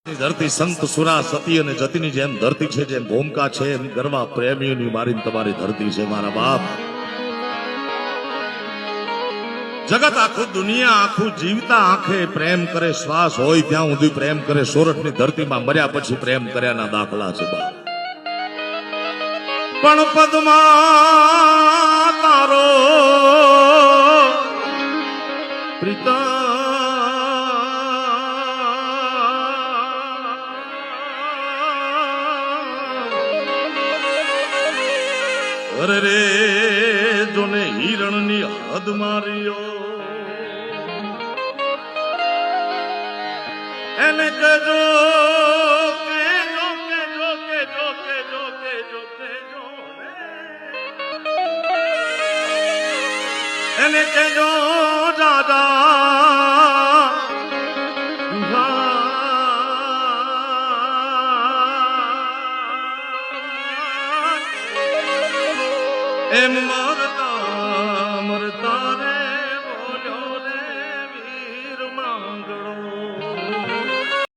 ધરતી સંત સુરા સતી અને જતીની જેમ ધરતી છે, જેમ ભૂમિકા છે એમ ગરવા પ્રેમીઓની મારી તમારી ધરતી છે મારા બાપ. જગત આખું દુનિયા આખું જીવતા આંખે પ્રેમ કરે, શ્વાસ હોય ત્યાં સુધી પ્રેમ કરે. સોરઠની ધરતીમાં મર્યા પછી પ્રેમ કર્યાના દાખલા છે બાપ. પણ પદ્મા તારો પ્રીતા અરે રે જોને હિરણની હદ માર્યો એને કજો કેજો કેજો કેજો કેજો કેજો કેજો એને કેજો દાદા એમ મરતા મરતા રે